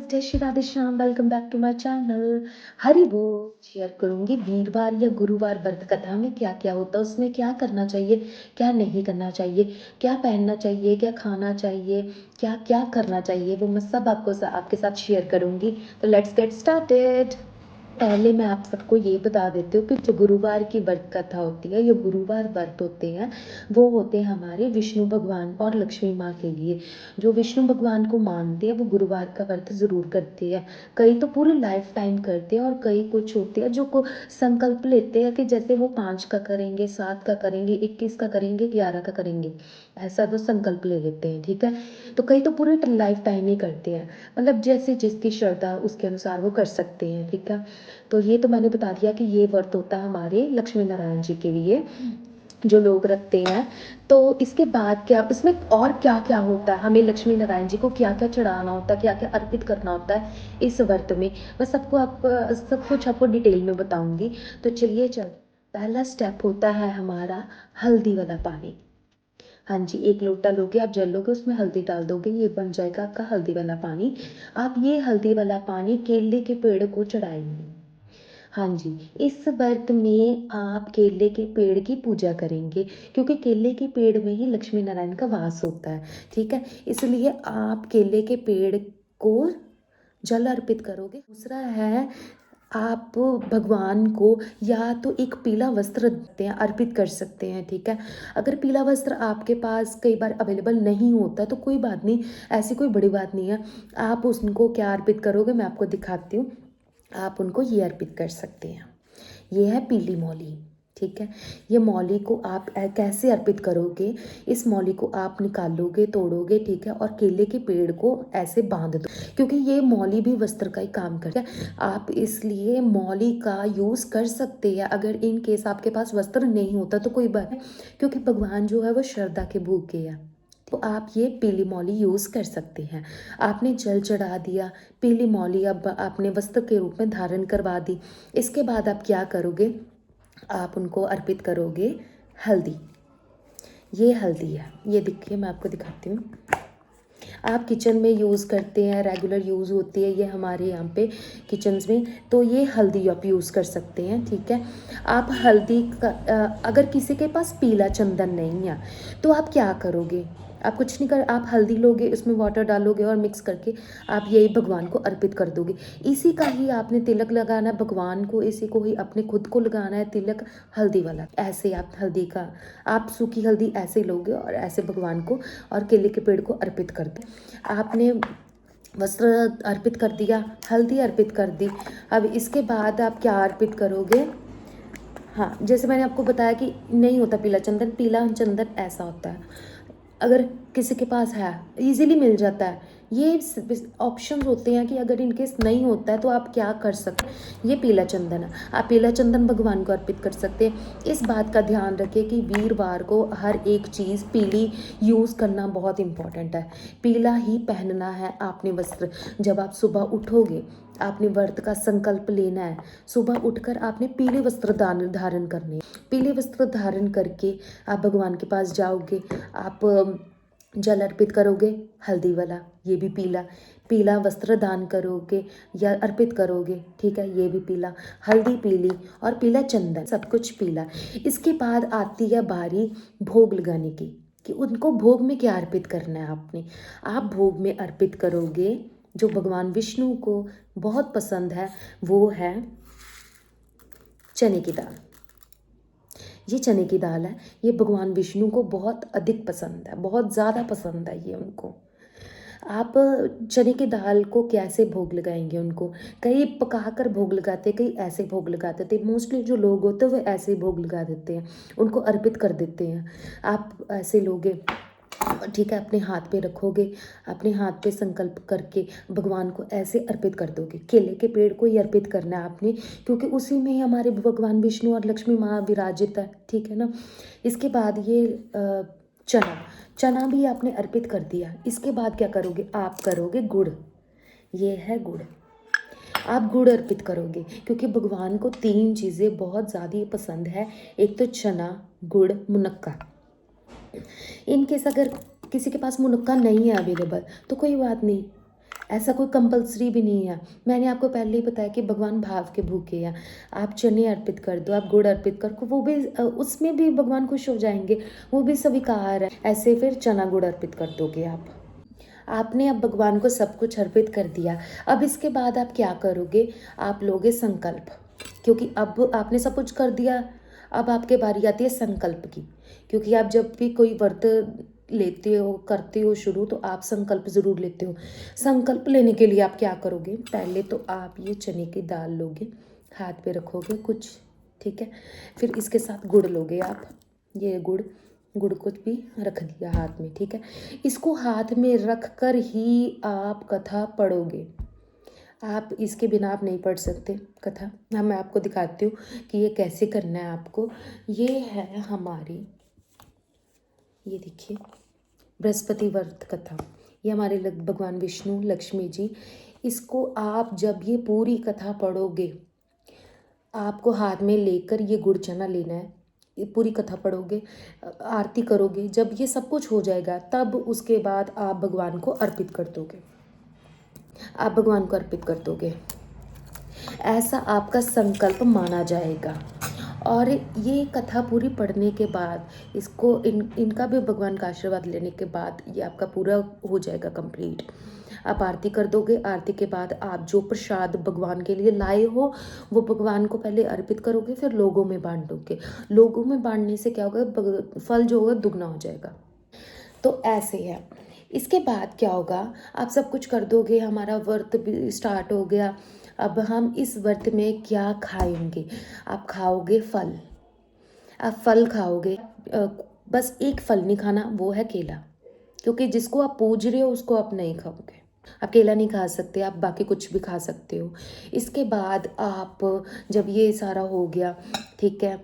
जय Shri Radhe Shyam. Welcome back to my channel. Hari बोल। Share करूंगी वीरवार या गुरुवार व्रत कथा में क्या क्या होता है, उसमें क्या करना चाहिए, क्या नहीं करना चाहिए, क्या पहनना चाहिए, क्या खाना चाहिए, क्या क्या करना चाहिए, वो मैं सब आपके साथ शेयर करूंगी। तो लेट्स गेट स्टार्टेड। पहले मैं आप सबको ये बता देती हूँ कि जो गुरुवार की व्रत कथा होती है, ये गुरुवार व्रत होते हैं, वो होते हैं हमारे विष्णु भगवान और लक्ष्मी माँ के लिए। जो विष्णु भगवान को मानते हैं वो गुरुवार का व्रत ज़रूर करते हैं। कई तो पूरी लाइफ टाइम करते हैं और कई कुछ होते हैं जो को संकल्प लेते हैं कि जैसे वो 5 का करेंगे, 7 का करेंगे, 21 का करेंगे, 11 का करेंगे, ऐसा तो संकल्प ले लेते हैं। ठीक है, तो कई तो पूरे लाइफ टाइम ही करते हैं, मतलब जैसे जिसकी श्रद्धा उसके अनुसार वो कर सकते हैं। ठीक है, तो ये तो मैंने बता दिया कि ये व्रत होता है हमारे लक्ष्मी नारायण जी के लिए जो लोग रखते हैं। तो इसके बाद क्या इसमें और क्या क्या होता है, हमें लक्ष्मी नारायण जी को क्या क्या चढ़ाना होता है, क्या क्या अर्पित करना होता है इस व्रत में, मैं सबको आप सब कुछ आपको डिटेल में बताऊंगी। तो चलिए चल, पहला स्टेप होता है हमारा हल्दी वाला पानी। हाँ जी, 1 लोटा लोगे आप, जल लोगे, उसमें हल्दी डाल दोगे, ये बन जाएगा आपका हल्दी वाला पानी। आप ये हल्दी वाला पानी केले के पेड़ को चढ़ाएंगे। हाँ जी, इस व्रत में आप केले के पेड़ की पूजा करेंगे, क्योंकि केले के पेड़ में ही लक्ष्मी नारायण का वास होता है। ठीक है, इसलिए आप केले के पेड़ को जल अर्पित करोगे। दूसरा है, आप भगवान को या तो एक पीला वस्त्र देते हैं, अर्पित कर सकते हैं। ठीक है, अगर पीला वस्त्र आपके पास कई बार अवेलेबल नहीं होता तो कोई बात नहीं, ऐसी कोई बड़ी बात नहीं है। आप उसको क्या अर्पित करोगे मैं आपको दिखाती हूँ। आप उनको ये अर्पित कर सकते हैं, ये है पीली मौली। ठीक है, ये मौली को आप कैसे अर्पित करोगे, इस मौली को आप निकालोगे, तोड़ोगे, ठीक है, और केले के पेड़ को ऐसे बांध दो, क्योंकि ये मौली भी वस्त्र का ही काम करता है। आप इसलिए मौली का यूज़ कर सकते हैं। अगर इन केस आपके पास वस्त्र नहीं होता तो कोई बात नहीं, क्योंकि भगवान जो है वो श्रद्धा के भूखे हैं, तो आप ये पीली मौली यूज़ कर सकते हैं। आपने जल चढ़ा दिया, पीली मौली अब आपने वस्त्र के रूप में धारण करवा दी। इसके बाद आप क्या करोगे, आप उनको अर्पित करोगे हल्दी। ये हल्दी है, ये देखिए मैं आपको दिखाती हूँ। आप किचन में यूज़ करते हैं, रेगुलर यूज़ होती है ये हमारे यहाँ पे किचन्स में, तो ये हल्दी आप यूज़ कर सकते हैं। ठीक है, आप हल्दी का अगर किसी के पास पीला चंदन नहीं है तो आप क्या करोगे, आप कुछ नहीं कर, आप हल्दी लोगे, उसमें वाटर डालोगे और मिक्स करके आप यही भगवान को अर्पित कर दोगे। इसी का ही आपने तिलक लगाना है भगवान को, इसी को ही अपने खुद को लगाना है तिलक, हल्दी वाला। ऐसे आप हल्दी का, आप सूखी हल्दी ऐसे लोगे और ऐसे भगवान को और केले के पेड़ को अर्पित कर दो। आपने वस्त्र अर्पित कर दिया, हल्दी अर्पित कर दी। अब इसके बाद आप क्या अर्पित करोगे, हाँ जैसे मैंने आपको बताया कि नहीं होता पीला चंदन, पीला चंदन ऐसा होता है, अगर किसी के पास है इजीली मिल जाता है। ये ऑप्शन होते हैं कि अगर इनकेस नहीं होता है तो आप क्या कर सकते हैं, ये पीला चंदन है, आप पीला चंदन भगवान को अर्पित कर सकते हैं। इस बात का ध्यान रखें कि वीरवार को हर एक चीज़ पीली यूज़ करना बहुत इम्पॉर्टेंट है। पीला ही पहनना है आपने वस्त्र। जब आप सुबह उठोगे, आपने व्रत का संकल्प लेना है, सुबह उठकर आपने पीले वस्त्र धारण करने, पीले वस्त्र धारण करके आप भगवान के पास जाओगे, आप जल अर्पित करोगे हल्दी वाला, ये भी पीला, पीला वस्त्र दान करोगे या अर्पित करोगे। ठीक है, ये भी पीला, हल्दी पीली और पीला चंदन, सब कुछ पीला। इसके बाद आती है बारी भोग लगाने की, कि उनको भोग में क्या अर्पित करना है आपने। आप भोग में अर्पित करोगे जो भगवान विष्णु को बहुत पसंद है, वो है चने की दाल। ये चने की दाल है, ये भगवान विष्णु को बहुत अधिक पसंद है, बहुत ज़्यादा पसंद है ये उनको। आप चने की दाल को कैसे भोग लगाएंगे उनको, कई पकाकर भोग लगाते, कई ऐसे भोग लगाते थे। मोस्टली जो लोग होते हैं वो ऐसे ही भोग लगा देते हैं, उनको अर्पित कर देते हैं। आप ऐसे लोगे, ठीक है, अपने हाथ पे रखोगे, अपने हाथ पे संकल्प करके भगवान को ऐसे अर्पित कर दोगे। केले के पेड़ को ही अर्पित करना है आपने, क्योंकि उसी में ही हमारे भगवान विष्णु और लक्ष्मी माँ विराजित है। ठीक है ना, इसके बाद ये चना, चना भी आपने अर्पित कर दिया। इसके बाद क्या करोगे, आप करोगे गुड़, ये है गुड़, आप गुड़ अर्पित करोगे, क्योंकि भगवान को 3 चीज़ें बहुत ज़्यादा पसंद है, एक तो चना, गुड़, मुनक्का। इन केस अगर किसी के पास मुनक्का नहीं है अवेलेबल तो कोई बात नहीं, ऐसा कोई कंपल्सरी भी नहीं है। मैंने आपको पहले ही बताया कि भगवान भाव के भूखे हैं। आप चने अर्पित कर दो, आप गुड़ अर्पित कर दो, वो भी उसमें भी भगवान खुश हो जाएंगे, वो भी स्वीकार है। ऐसे फिर चना गुड़ अर्पित कर दोगे आप। आपने अब भगवान को सब कुछ अर्पित कर दिया। अब इसके बाद आप क्या करोगे, आप लोगे संकल्प, क्योंकि अब आपने सब कुछ कर दिया। अब आपके बारी आती है संकल्प की, क्योंकि आप जब भी कोई व्रत लेते हो, करते हो शुरू, तो आप संकल्प ज़रूर लेते हो। संकल्प लेने के लिए आप क्या करोगे, पहले तो आप ये चने की दाल लोगे, हाथ पे रखोगे कुछ, ठीक है। फिर इसके साथ गुड़ लोगे आप, ये गुड़ को भी रख दिया हाथ में, ठीक है। इसको हाथ में रख कर ही आप कथा पढ़ोगे। आप इसके बिना आप नहीं पढ़ सकते कथा। हाँ, मैं आपको दिखाती हूँ कि ये कैसे करना है आपको। ये है हमारी, ये देखिए, बृहस्पति व्रत कथा। ये हमारे भगवान विष्णु लक्ष्मी जी। इसको आप जब ये पूरी कथा पढ़ोगे, आपको हाथ में लेकर ये गुड़ चना लेना है, ये पूरी कथा पढ़ोगे, आरती करोगे। जब ये सब कुछ हो जाएगा, तब उसके बाद आप भगवान को अर्पित कर दोगे, आप भगवान को अर्पित कर दोगे। ऐसा आपका संकल्प माना जाएगा। और ये कथा पूरी पढ़ने के बाद, इसको इनका भी भगवान का आशीर्वाद लेने के बाद ये आपका पूरा हो जाएगा कंप्लीट। आप आरती कर दोगे। आरती के बाद आप जो प्रसाद भगवान के लिए लाए हो, वो भगवान को पहले अर्पित करोगे, फिर लोगों में बांट दोगे। लोगों में बांटने से क्या होगा, फल जो होगा दुगना हो जाएगा। तो ऐसे है। इसके बाद क्या होगा, आप सब कुछ कर दोगे, हमारा व्रत भी स्टार्ट हो गया। अब हम इस व्रत में क्या खाएंगे, आप खाओगे फल, आप फल खाओगे। बस एक फल नहीं खाना, वो है केला, क्योंकि जिसको आप पूज रहे हो उसको आप नहीं खाओगे। आप केला नहीं खा सकते, आप बाकी कुछ भी खा सकते हो। इसके बाद आप, जब ये सारा हो गया, ठीक है,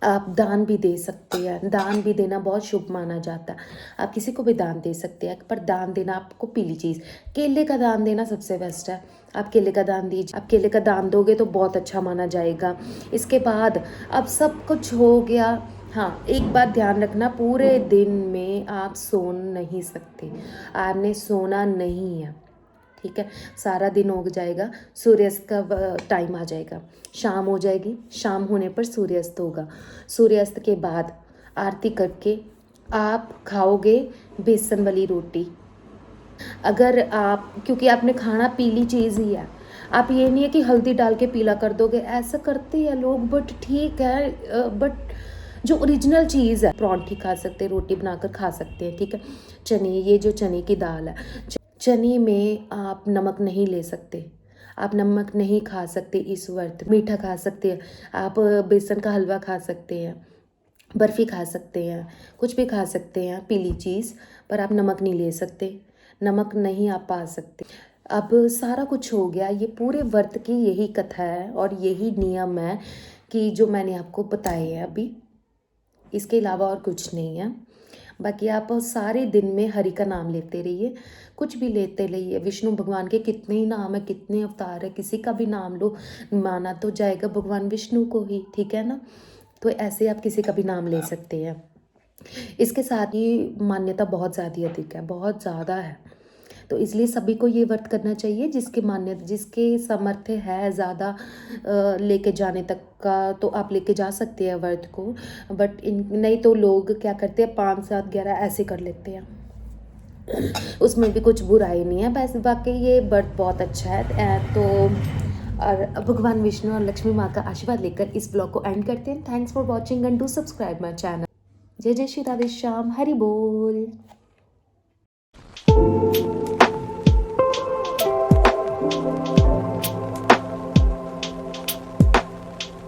आप दान भी दे सकते हैं। दान भी देना बहुत शुभ माना जाता है। आप किसी को भी दान दे सकते हैं, पर दान देना आपको पीली चीज़, केले का दान देना सबसे बेस्ट है। आप केले का दान दीजिए। आप केले का दान दोगे तो बहुत अच्छा माना जाएगा। इसके बाद अब सब कुछ हो गया। हाँ, एक बात ध्यान रखना, पूरे दिन में आप सो नहीं सकते, आपने सोना नहीं है, ठीक है। सारा दिन हो जाएगा, सूर्यास्त का टाइम आ जाएगा, शाम हो जाएगी, शाम होने पर सूर्यास्त होगा। सूर्यास्त के बाद आरती करके आप खाओगे बेसन वाली रोटी। अगर आप, क्योंकि आपने खाना पीली चीज़ ही है, आप ये नहीं है कि हल्दी डाल के पीला कर दोगे, ऐसा करते हैं लोग, बट ठीक है, बट जो ओरिजिनल चीज़ है, परांठी खा सकते हैं, रोटी बनाकर खा सकते हैं, ठीक है। चने, ये जो चने की दाल है, चने में आप नमक नहीं ले सकते, आप नमक नहीं खा सकते इस व्रत। मीठा खा सकते हैं आप, बेसन का हलवा खा सकते हैं, बर्फ़ी खा सकते हैं, कुछ भी खा सकते हैं पीली चीज़, पर आप नमक नहीं ले सकते, नमक नहीं आप पा सकते। अब सारा कुछ हो गया। ये पूरे व्रत की यही कथा है और यही नियम है कि जो मैंने आपको बताए हैं अभी, इसके अलावा और कुछ नहीं है। बाकी आप सारे दिन में हरि का नाम लेते रहिए, कुछ भी लेते रहिए। विष्णु भगवान के कितने ही नाम है, कितने अवतार है, किसी का भी नाम लो, माना तो जाएगा भगवान विष्णु को ही, ठीक है ना। तो ऐसे आप किसी का भी नाम ले सकते हैं। इसके साथ ही मान्यता बहुत ज़्यादा अधिक है, बहुत ज़्यादा है। तो इसलिए सभी को ये व्रत करना चाहिए, जिसके मान्यता, जिसके सामर्थ्य है ज़्यादा लेके जाने तक का, तो आप लेके जा सकते हैं व्रत को। बट नहीं तो लोग क्या करते हैं, 5, 7, 11 ऐसे कर लेते हैं, उसमें भी कुछ बुराई नहीं है। बस बाकी ये व्रत बहुत अच्छा है। तो और भगवान विष्णु और लक्ष्मी माँ का आशीर्वाद लेकर इस ब्लॉग को एंड करते हैं। Thanks for watching and do subscribe my channel. जय जय श्री राधे श्याम, हरि बोल।